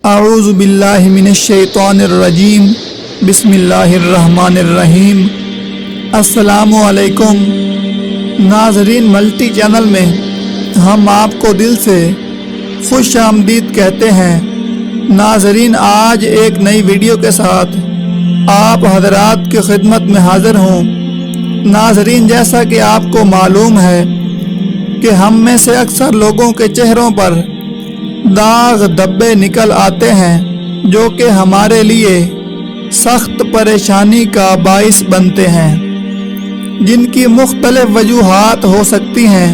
اعوذ باللہ من الشیطان الرجیم بسم اللہ الرحمن الرحیم۔ السلام علیکم ناظرین، ملٹی چینل میں ہم آپ کو دل سے خوش آمدید کہتے ہیں۔ ناظرین، آج ایک نئی ویڈیو کے ساتھ آپ حضرات کی خدمت میں حاضر ہوں۔ ناظرین، جیسا کہ آپ کو معلوم ہے کہ ہم میں سے اکثر لوگوں کے چہروں پر داغ دھبے نکل آتے ہیں جو کہ ہمارے لیے سخت پریشانی کا باعث بنتے ہیں، جن کی مختلف وجوہات ہو سکتی ہیں۔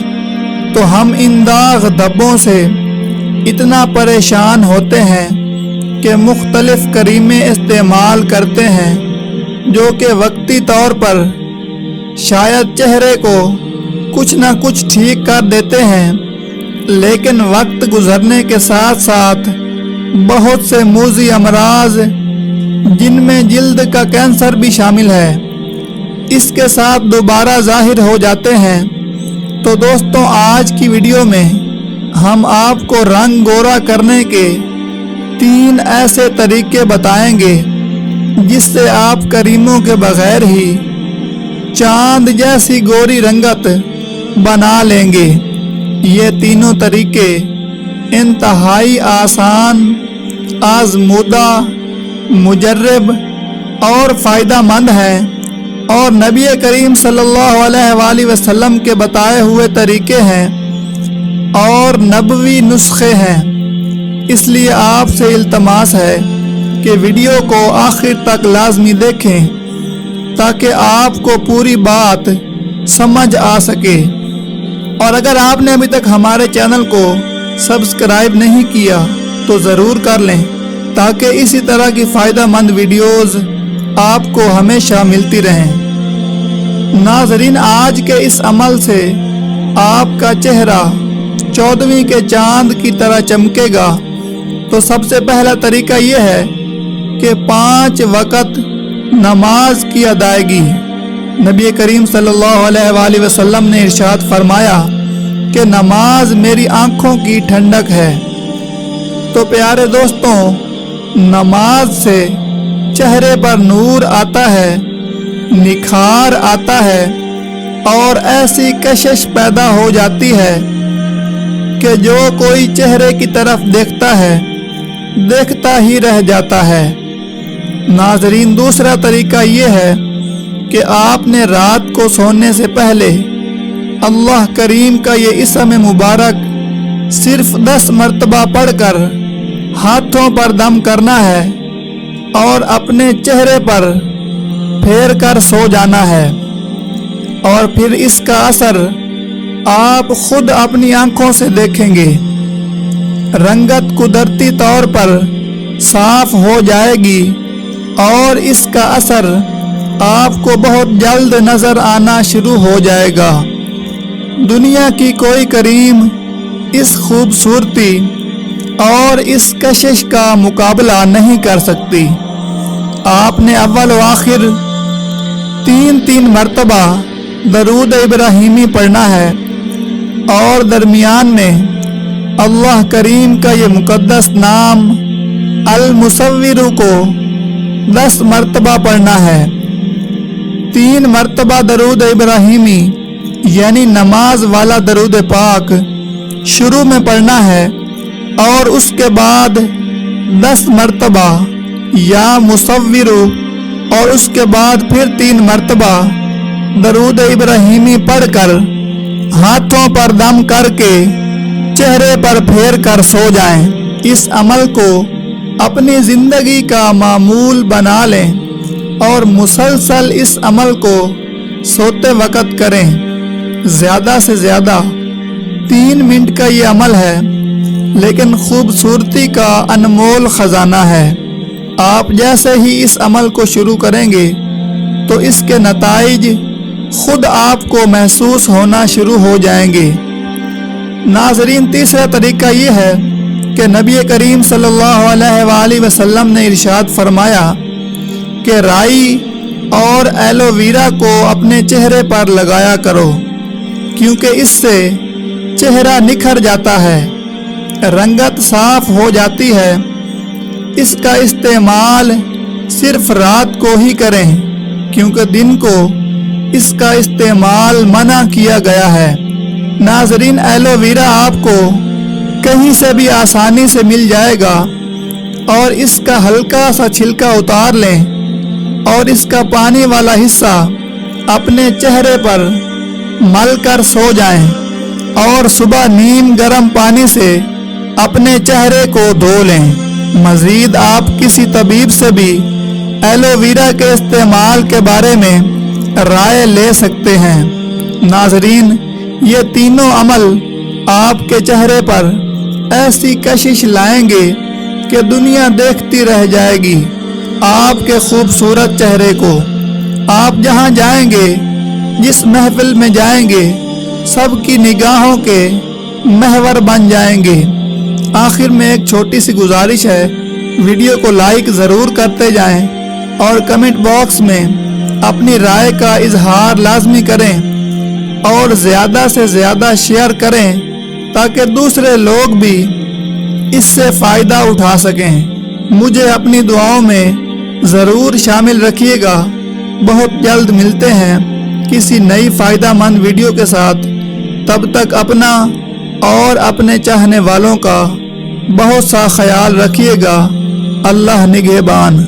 تو ہم ان داغ دھبوں سے اتنا پریشان ہوتے ہیں کہ مختلف کریمیں استعمال کرتے ہیں جو کہ وقتی طور پر شاید چہرے کو کچھ نہ کچھ ٹھیک کر دیتے ہیں، لیکن وقت گزرنے کے ساتھ ساتھ بہت سے موذی امراض، جن میں جلد کا کینسر بھی شامل ہے، اس کے ساتھ دوبارہ ظاہر ہو جاتے ہیں۔ تو دوستوں، آج کی ویڈیو میں ہم آپ کو رنگ گورا کرنے کے 3 ایسے طریقے بتائیں گے جس سے آپ کریموں کے بغیر ہی چاند جیسی گوری رنگت بنا لیں گے۔ یہ تینوں طریقے انتہائی آسان، آزمودہ، مجرب اور فائدہ مند ہیں، اور نبی کریم صلی اللہ علیہ وآلہ وسلم کے بتائے ہوئے طریقے ہیں اور نبوی نسخے ہیں۔ اس لیے آپ سے التماس ہے کہ ویڈیو کو آخر تک لازمی دیکھیں تاکہ آپ کو پوری بات سمجھ آ سکے۔ اور اگر آپ نے ابھی تک ہمارے چینل کو سبسکرائب نہیں کیا تو ضرور کر لیں تاکہ اسی طرح کی فائدہ مند ویڈیوز آپ کو ہمیشہ ملتی رہیں۔ ناظرین، آج کے اس عمل سے آپ کا چہرہ 14ویں کے چاند کی طرح چمکے گا۔ تو سب سے پہلا طریقہ یہ ہے کہ 5 وقت نماز کی ادائیگی۔ نبی کریم صلی اللہ علیہ وآلہ وسلم نے ارشاد فرمایا کہ نماز میری آنکھوں کی ٹھنڈک ہے۔ تو پیارے دوستوں، نماز سے چہرے پر نور آتا ہے، نکھار آتا ہے، اور ایسی کشش پیدا ہو جاتی ہے کہ جو کوئی چہرے کی طرف دیکھتا ہے دیکھتا ہی رہ جاتا ہے۔ ناظرین، دوسرا طریقہ یہ ہے کہ آپ نے رات کو سونے سے پہلے اللہ کریم کا یہ اسم مبارک صرف 10 مرتبہ پڑھ کر ہاتھوں پر دم کرنا ہے اور اپنے چہرے پر پھیر کر سو جانا ہے، اور پھر اس کا اثر آپ خود اپنی آنکھوں سے دیکھیں گے۔ رنگت قدرتی طور پر صاف ہو جائے گی اور اس کا اثر آپ کو بہت جلد نظر آنا شروع ہو جائے گا۔ دنیا کی کوئی کریم اس خوبصورتی اور اس کشش کا مقابلہ نہیں کر سکتی۔ آپ نے اول و آخر 3 مرتبہ درود ابراہیمی پڑھنا ہے، اور درمیان میں اللہ کریم کا یہ مقدس نام المصور کو 10 مرتبہ پڑھنا ہے۔ 3 مرتبہ درود ابراہیمی یعنی نماز والا درود پاک شروع میں پڑھنا ہے، اور اس کے بعد 10 مرتبہ یا مصور، اور اس کے بعد پھر 3 مرتبہ درود ابراہیمی پڑھ کر ہاتھوں پر دم کر کے چہرے پر پھیر کر سو جائیں۔ اس عمل کو اپنی زندگی کا معمول بنا لیں اور مسلسل اس عمل کو سوتے وقت کریں۔ زیادہ سے زیادہ 3 منٹ کا یہ عمل ہے، لیکن خوبصورتی کا انمول خزانہ ہے۔ آپ جیسے ہی اس عمل کو شروع کریں گے تو اس کے نتائج خود آپ کو محسوس ہونا شروع ہو جائیں گے۔ ناظرین، تیسرا طریقہ یہ ہے کہ نبی کریم صلی اللہ علیہ وآلہ وسلم نے ارشاد فرمایا کہ رائی اور ایلو ویرا کو اپنے چہرے پر لگایا کرو، کیونکہ اس سے چہرہ نکھر جاتا ہے، رنگت صاف ہو جاتی ہے اس کا استعمال صرف رات کو ہی کریں کیونکہ دن کو اس کا استعمال منع کیا گیا ہے۔ ناظرین، ایلو ویرا آپ کو کہیں سے بھی آسانی سے مل جائے گا اور اس کا ہلکا سا چھلکا اتار لیں اور اس کا پانی والا حصہ اپنے چہرے پر مل کر سو جائیں اور صبح نیم گرم پانی سے اپنے چہرے کو دھو لیں۔ مزید آپ کسی طبیب سے بھی ایلو ویرا کے استعمال کے بارے میں رائے لے سکتے ہیں۔ ناظرین، یہ تینوں عمل آپ کے چہرے پر ایسی کشش لائیں گے کہ دنیا دیکھتی رہ جائے گی آپ کے خوبصورت چہرے کو۔ آپ جہاں جائیں گے، جس محفل میں جائیں گے، سب کی نگاہوں کے محور بن جائیں گے۔ آخر میں ایک چھوٹی سی گزارش ہے، ویڈیو کو لائک ضرور کرتے جائیں اور کمنٹ باکس میں اپنی رائے کا اظہار لازمی کریں اور زیادہ سے زیادہ شیئر کریں تاکہ دوسرے لوگ بھی اس سے فائدہ اٹھا سکیں۔ مجھے اپنی دعاؤں میں ضرور شامل رکھیے گا۔ بہت جلد ملتے ہیں کسی نئی فائدہ مند ویڈیو کے ساتھ۔ تب تک اپنا اور اپنے چاہنے والوں کا بہت سا خیال رکھیے گا۔ اللہ نگہبان۔